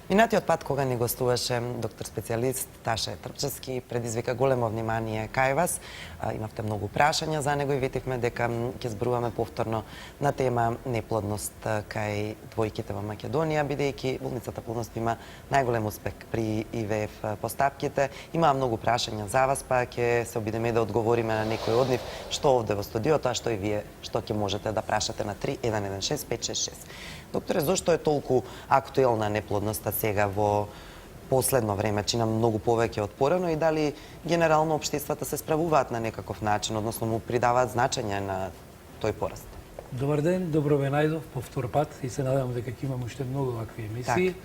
Минатиот пат кога ни гостуваше доктор специјалист Таше Трпчевски предизвика големо внимание кај вас. Имавте многу прашања за него и ветивме дека ќе зборуваме повторно на тема неплодност кај двојките во Македонија, бидејќи болницата Плодност има најголем успех при ИВФ постапките. Имаа многу прашања за вас, па ќе се обидеме да одговориме на некои од нив, што овде во студиото, а што и вие што ќе можете да прашате на 3116 566. Докторе, зошто е толку актуелна неплодноста сега во последно време? Чина многу повеќе од порано и дали генерално општествата се справуваат на некаков начин, односно му придаваат значење на тој пораст? Добар ден, добро ве најдов по втор пат и се надевам дека ќе имам уште многу вакви емисии.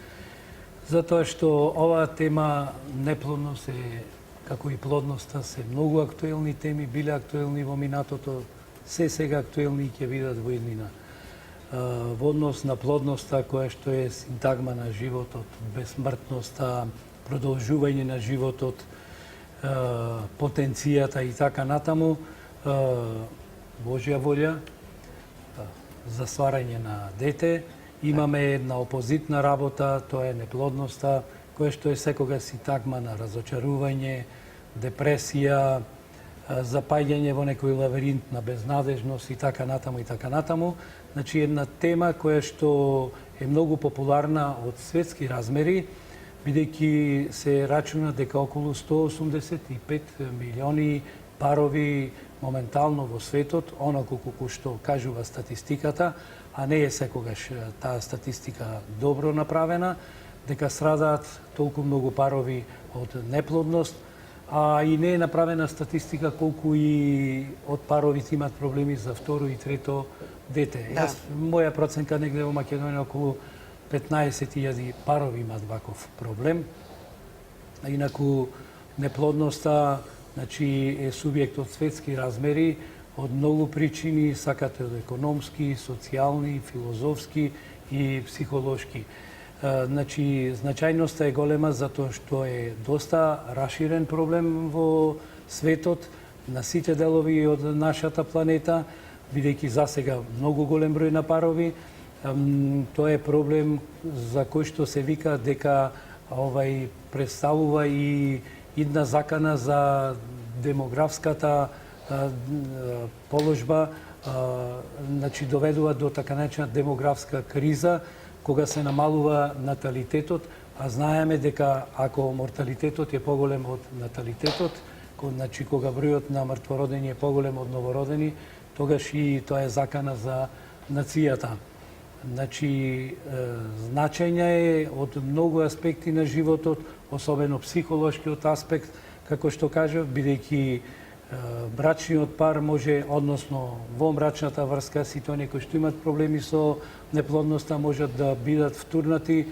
Затоа што оваа тема неплодност е, како и плодноста, се многу актуелни теми, биле актуелни во минатото, се сега актуелни и ќе бидат во иднина. Во однос на плодноста, која што е синтагма на животот, безсмртноста, продолжување на животот, потенцијата и така натаму, Божја волја за стварање на дете. Имаме една опозитна работа, тоа е неплодноста, која што е секогаш синтагма на разочарување, депресија, запаѓање во некој лавиринт на безнадежност и така натаму и така натаму. Значи, една тема која што е многу популарна од светски размери, бидејќи се рачуна дека околу 185 милиони парови моментално во светот, онако колку што кажува статистиката, а не е секогаш таа статистика добро направена, дека страдаат толку многу парови од неплодност, а и не е направена статистика колку и од паровите имат проблеми за второ и трето дете. Да. Моја проценка негде во Македонија околу 15.000 парови имат ваков проблем. А инаку неплодноста, значи, е субјект од светски размери, од многу причини, сакате од економски, социјални, филозофски и психолошки. Значи, значајноста е голема затоа што е доста раширен проблем во светот, на сите делови од нашата планета, бидејќи засега многу голем број на парови. Тоа е проблем за кој што се вика дека представува и една закана за демографската положба, значи доведува до така наречена демографска криза, кога се намалува наталитетот, а знаеме дека ако морталитетот е поголем од наталитетот, значи кога бројот на мртвородени е поголем од новородени, тогаш и тоа е закана за нацијата. Значи, значајна е од многу аспекти на животот, особено психолошкиот аспект, како што кажав, бидејќи брачниот пар може, односно во брачната врска, сите оние кои што имат проблеми со неплодноста можат да бидат втурнати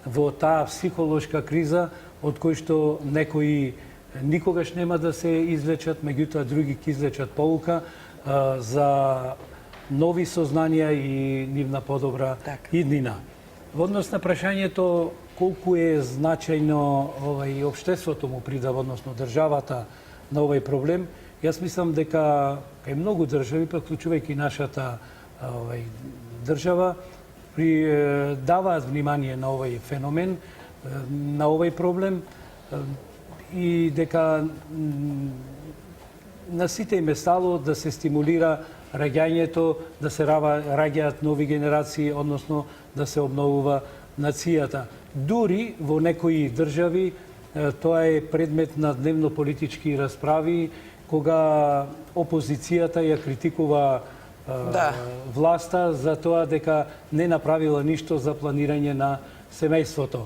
во таа психолошка криза, од кој што некои никогаш нема да се излечат, меѓутоа други ќе излечат поука за нови сознанија и нивна подобра иднина. Во однос на прашањето колку е значајно општеството му придава, односно државата на овој проблем, јас мислам дека кај многу држави, вклучувајќи нашата држава, даваат внимание на овој феномен, на овој проблем и дека на сите им е стало да се стимулира раѓањето, да се раѓаат нови генерации, односно да се обновува нацијата. Дури во некои држави тоа е предмет на дневно-политички расправи, кога опозицијата ја критикува власта за тоа дека не направила ништо за планирање на семејството.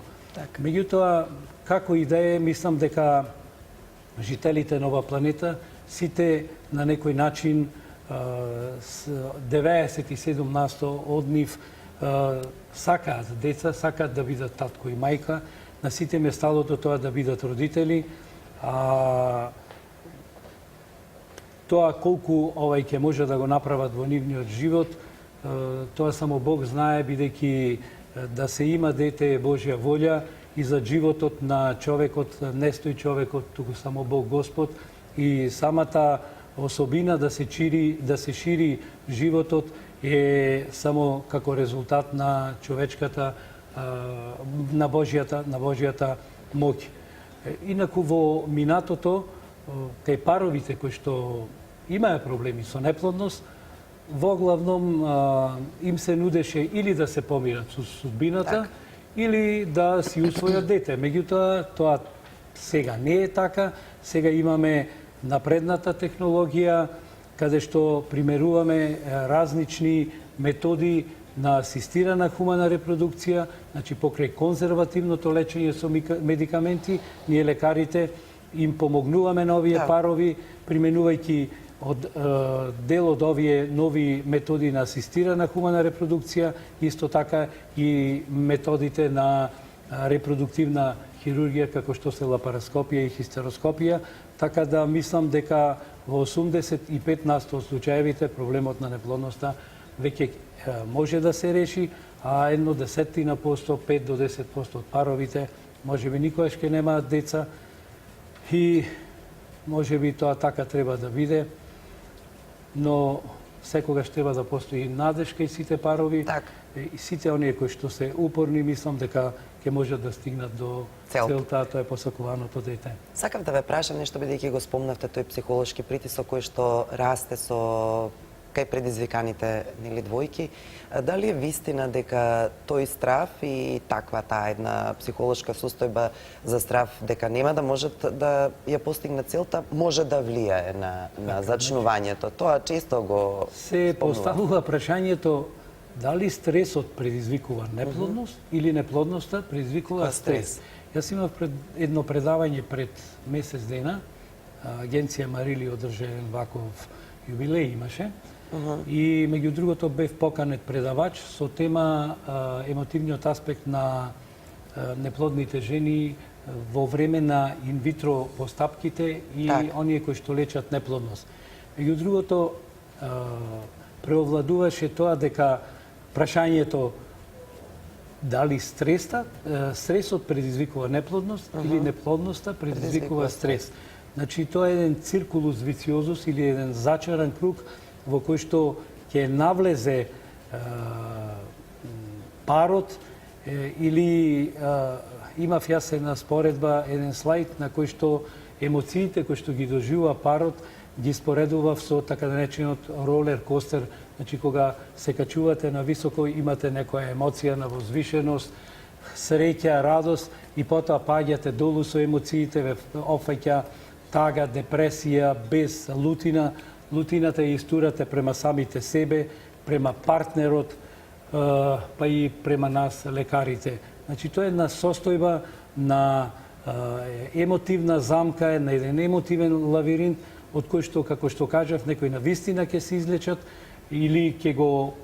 Меѓутоа, како и да е, мислам дека жителите на оваа планета, сите на некој начин, 97% од нив сакаат деца, сакаат да бидат татко и мајка, на сите им е стало до тоа да бидат родители, а тоа колку ќе може да го направат во нивниот живот, тоа само Бог знае, бидејќи да се има дете е Божја волја и за животот на човекот не стои човекот, туку само Бог Господ, и самата особина да се шири животот е само како резултат на човечката на Божјата моќ. Инаку во минатото, кај паровите кои што имаја проблеми со неплодност, во главном им се нудеше или да се помират со судбината, или да си усвојат дете. Меѓутоа, тоа сега не е така. Сега имаме напредната технологија, каде што примеруваме различни методи на асистирана хумана репродукција, значи покрај конзервативното лечење со медикаменти, ние лекарите им помогнуваме на овие парови, применувајќи дел од овие нови методи на асистирана хумана репродукција, исто така и методите на репродуктивна хирургија, како што се лапароскопија и хистероскопија, така да мислам дека во 85% од случаевите проблемот на неплодноста веќе може да се реши, а 0,1%, 5 до 10% од паровите можеби никогаш ќе немаат деца и можеби тоа така треба да биде, но секогаш треба да постои надеж кај сите парови и сите оние кои што се упорни, мислам дека ќе можат да стигнат до целта, тоа е посакуваното дете. Сакав да ве прашам нешто, бидејќи го спомнавте тој психолошки притисок кој што расте со кај предизвиканите нели двојки. Дали е вистина дека тој страв и таквата една психолошка состојба за страв дека нема да можат да ја постигнат целта, може да влијае на зачнувањето? Тоа често го се поставува прашањето дали стресот предизвикува неплодност или неплодноста предизвикува стрес. Јас имав едно предавање пред месец дена, агенција Марили одржа еден ваков јубилеј имаше, и меѓу другото бев поканет предавач со тема емотивниот аспект на неплодните жени во време на инвитро постапките и оние кои што лечат неплодност. Меѓу другото преовладуваше тоа дека прашањето дали стресот предизвикува неплодност или неплодноста предизвикува стрес. Значи тоа е еден циркулус вициозус или еден зачаран круг во кој што ќе навлезе парот или имав јас една споредба, еден слайд на кој што емоциите кои што ги доживува парот ги споредував со така наречениот ролер костер, значи кога се качувате на високо имате некоја емоција на возвишеност, среќа, радост и потоа паѓате долу со емоциите, ве опфаќа тага, депресија, без лутина. Лутината ја истурате према самите себе, према партнерот, па и према нас, лекарите. Значи, тоа е една состојба на емотивна замка, на еден емотивен лавиринт, од кој што, како што кажав, некои на вистина ќе се излечат или ќе го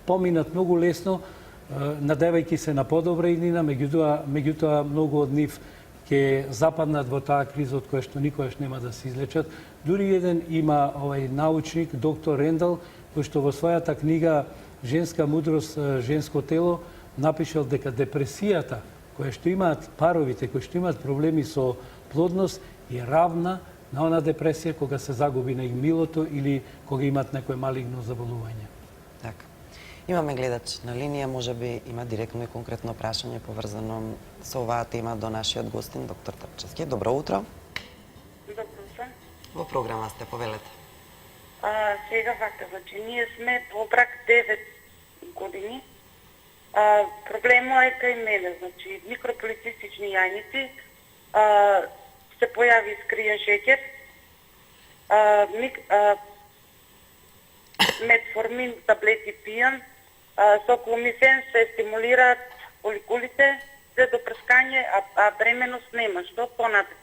поминат многу лесно, надевајќи се на подобра иднина, меѓутоа многу од нив ќе западнат во таа криза од која што никогаш нема да се излечат. Дури еден има овај научник, доктор Рендал, кој што во својата книга Женска мудрост, женско тело, напишал дека депресијата која што имаат паровите, кои што имаат проблеми со плодност, е равна на она депресија кога се загуби на милото или кога имаат некое малигно заболување. Така. Имаме гледач на линија, можеби има директно и конкретно прашање поврзано со оваа тема до нашиот гостин, доктор Трпчевски. Добро утро. Добро утро. Во програма сте, повелете. Сега вака, значи, ние сме во брак 9 години. Проблемот е кај мене, значи, микрополицистични јајници, се појави искриен шеќер, метформин таблети пијам, со кломисен се стимулираат фоликулите, се до прскање, а бременост нема. Што понатаму?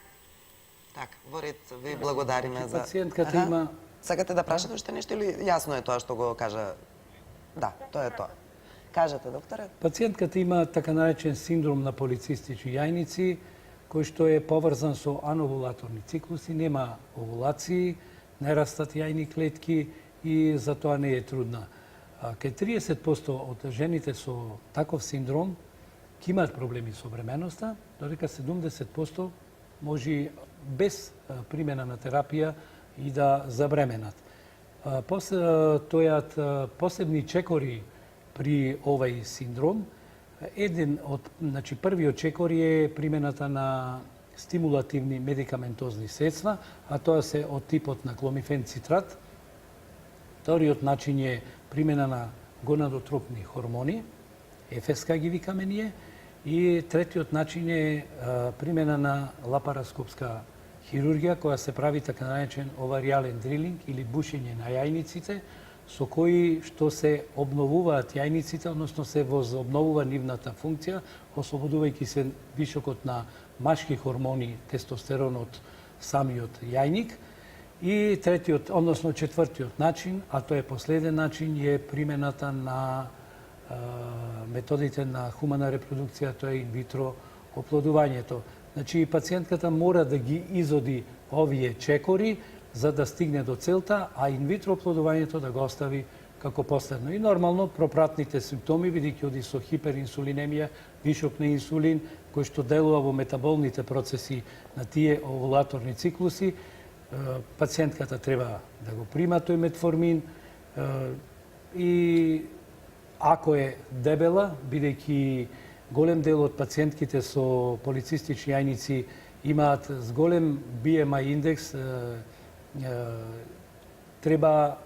Така, во ред, ви благодариме за... Пациентката има... Сакате да прашате уште нешто или јасно е тоа што го кажа? Да, тоа е тоа. Кажете, докторе. Пациентката има така наречен синдром на полицистични јајници, кој што е поврзан со ановулаторни циклуси, нема овулации, не растат јајни клетки и затоа не е трудна. Кај 30% од жените со таков синдром ќе имаат проблеми со бременоста, додека 70% може без примена на терапија и да забременат. Посебни чекори при овај синдром. Еден од, значи, првиот чекор е примената на стимулативни медикаментозни средства, а тоа се од типот на кломифен цитрат. Вториот начин е примена на гонадотропни хормони, ФСК ги викаме ние, и третиот начин е примена на лапароскопска хирургија, која се прави така наречен оваријален дрилинг или бушење на јајниците, со кои што се обновуваат јајниците, односно се возобновува нивната функција, ослободувајќи се вишокот на машки хормони, тестостерон од самиот јајник. И третиот, односно четвртиот начин, а тоа е последен начин, е примената на методите на хумана репродукција, тоа е инвитро оплодувањето. Значи, пациентката мора да ги изоди овие чекори за да стигне до целта, а инвитро оплодувањето да го остави како последно. И нормално пропратните симптоми, бидејќи оди со хиперинсулинемија, вишок на инсулин, кој што делува во метаболните процеси на тие овулаторни циклуси, пациентката треба да го прима тој метформин и ако е дебела, бидејќи голем дел од пациентките со полицистични јајници имаат с голем BMI индекс, треба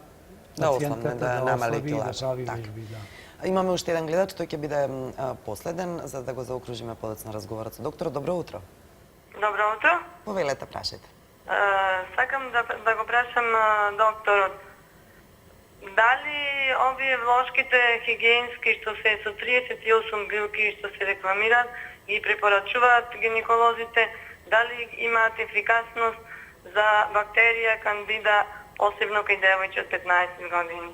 пациентката да намали килаж. Да прави вежби, да. Имаме уште еден гледач, тој ќе биде последен, за да го заокружиме подоцна разговорот со доктор. Добро утро. Добро утро. Повелете, прашајте. Сакам да го прашам докторот. Дали овие влошките хигиенски што се со 38 билки што се рекламираат ги препорачуваат гинеколозите, дали имаат ефикасност за бактерија кандида, посебно кај девојче од 15 години?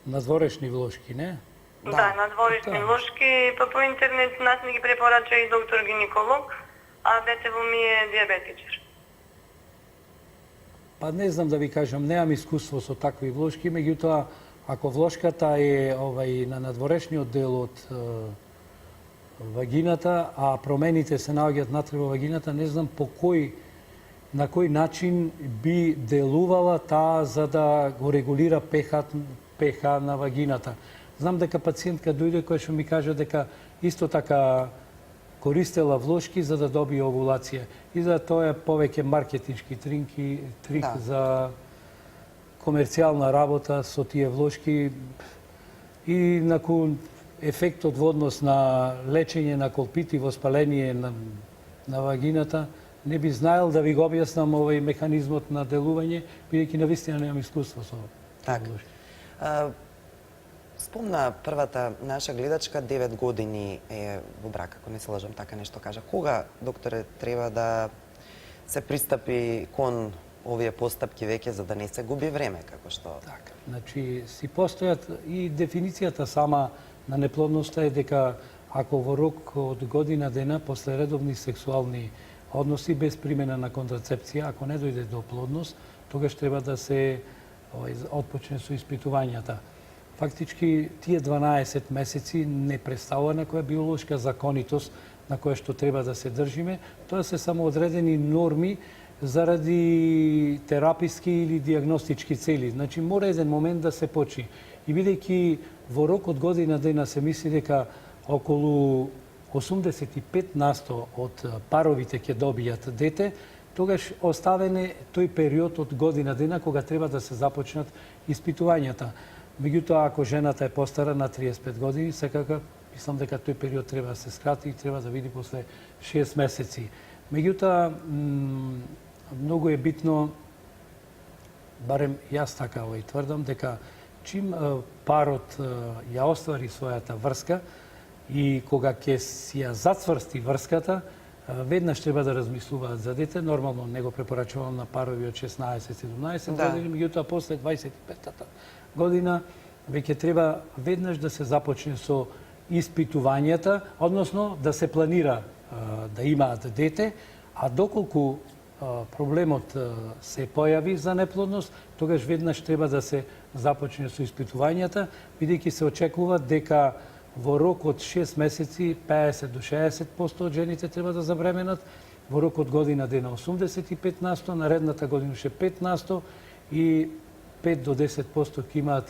Надворешни влошки, не? Да, надворешни влошки, па по интернет нас не ги препорача и доктор гинеколог, а детево ми е диабетичар. Па не знам да ви кажам, немам искуство со такви влошки, меѓутоа, ако влошката е на надворешниот дел од вагината, а промените се наоѓаат натре во вагината, не знам на кој начин би делувала таа за да го регулира pH на вагината. Знам дека пациентка дојде која што ми кажа дека исто така користела влошки за да добие овулација. И за тоа е повеќе маркетиншки трик за комерцијална работа со тие влошки и након ефектот во однос на лечење на колпит и воспаление на вагината, не би знаел да ви го објаснам овој механизмот на делување, бидејќи навистина немам искуство со влошки. Спомна првата наша гледачка, 9 години е во брак, ако не се лажам, така нешто кажа. Кога, докторе, треба да се пристапи кон овие постапки веќе за да не се губи време, како што? Така, значи си постојат и дефиницијата сама на неплодноста е дека ако во рок од година дена после редовни сексуални односи без примена на контрацепција, ако не дојде до плодност, тогаш треба да се отпочне со испитувањата. Фактички, тие 12 месеци не представува некоја биолошка законитост на која што треба да се држиме. Тоа се само одредени норми заради тераписки или диагностички цели. Значи, мора еден момент да се почи. И бидејќи во рок од година дена се мисли дека околу 85% од паровите ќе добијат дете, тогаш оставен е тој период од година дена кога треба да се започнат испитувањата. Меѓутоа, ако жената е постара на 35 години, секако мислам дека тој период треба да се скрати и треба да види после 6 месеци. Меѓутоа, многу е битно, барем јас така тврдам, дека чим парот ја оствари својата врска и кога ќе си ја зацврсти врската, веднаш треба да размислуваат за дете. Нормално не го препорачувам на парови од 16-17 години, меѓутоа после 25-та година веќе треба веднаш да се започне со испитувањата, односно да се планира да имаат дете, а доколку проблемот се појави за неплодност, тогаш веднаш треба да се започне со испитувањата, бидејќи се очекува дека во рок од 6 месеци 50 до 60% од жените треба да забременат, во рок од година дена 85%, наредната година ше 5% и 5 до 10% ќе имаат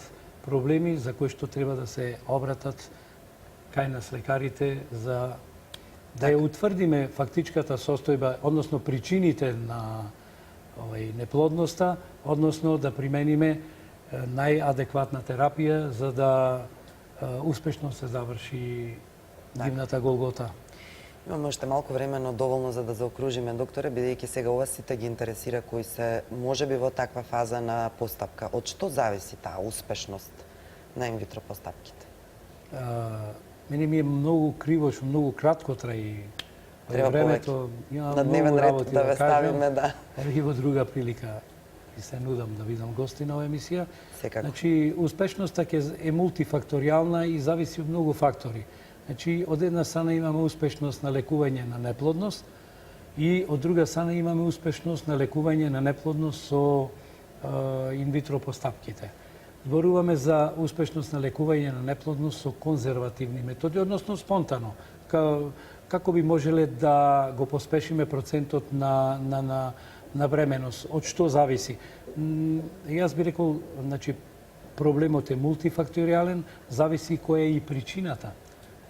проблеми за кои што треба да се обратат кај нас лекарите за да ја утврдиме фактичката состојба, односно причините на неплодноста, односно да примениме најадекватна терапија за да успешно се заврши дивната голгота. Имаме уште малку време, но доволно за да заокружиме, докторе, бидејќи сега ова сите ги интересира кои се можеби во таква фаза на постапка. Од што зависи таа успешност на инвитро постапките? Мене ми е многу криво што многу кратко траи времето. На дневен ред да ве ставиме, да. И во друга прилика и се нудам да видам гости на оваа емисија. Секако. Значи, успешноста е мултифакторијална и зависи од многу фактори. Значи, од една страна имаме успешност на лекување на неплодност и од друга страна имаме успешност на лекување на неплодност со инвитро постапките. Зборуваме за успешност на лекување на неплодност со конзервативни методи, односно спонтано. Како би можеле да го поспешиме процентот на бременост? Од што зависи? Јас би рекол, значи, проблемот е мултифакторијален, зависи која е и причината.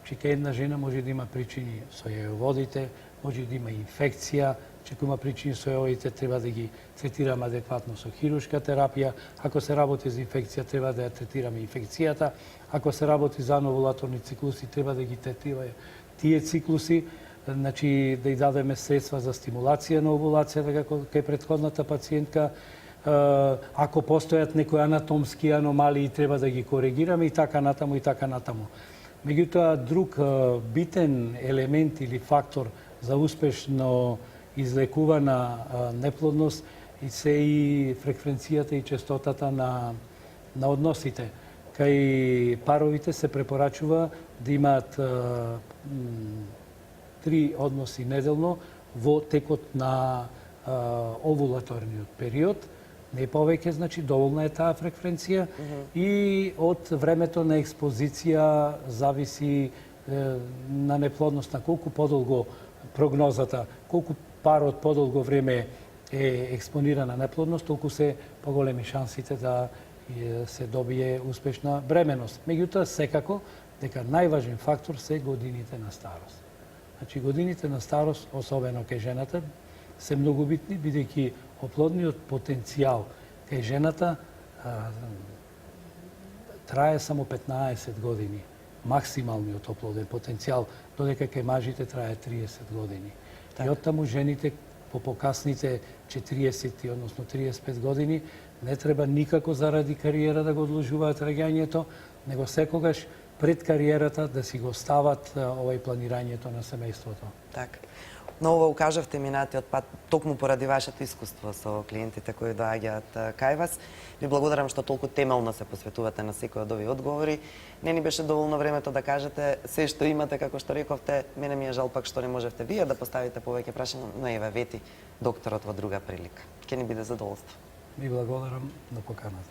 Значи, кај една жена може да има причини со јајоводите, може да има инфекција, че ако има причини со јајоводите, треба да ги третираме адекватно со хируршка терапија. Ако се работи за инфекција, треба да ја третираме инфекцијата. Ако се работи за ановулаторни циклуси, треба да ги третираме тие циклуси, значи да ја дадеме средства за стимулација на овулацијата како кај претходната пациентка. Ако постојат некои анатомски аномалии, треба да ги коригираме и така натаму и така натаму. Меѓутоа, друг битен елемент или фактор за успешно излекувана неплодност и се и фреквенцијата и честотата на односите. Кај паровите се препорачува да имаат 3 односи неделно во текот на овулаторниот период. Не повеќе, значи доволна е таа фреквенција и од времето на експозиција зависи на неплодност, на колку подолго прогнозата, колку парот подолго време е експониран на неплодност, толку се поголеми шансите да се добие успешна бременост. Меѓутоа, секако, дека најважен фактор се годините на старост. Значи, годините на старост, особено кај жената, се многу битни, бидејќи оплодниот потенцијал кај жената трае само 15 години. Максималниот оплоден потенцијал, додека кај мажите трае 30 години. И оттаму жените по покасните 40, односно 35 години, не треба никако заради кариера да го одложуваат раѓањето, него секогаш пред кариерата да си го стават планирањето на семејството. Така. Но ова укажавте минатиот пат токму поради вашето искуство со клиентите кои доаѓаат кај вас. Ви благодарам што толку темелно се посветувате на секој од овие одговори. Не ни беше доволно времето да кажете се што имате, како што рековте. Мене ми е жал пак што не можевте вие да поставите повеќе прашања, но еве вети докторот во друга прилика. Ќе ни биде задоволство. Ви благодарам на поканата.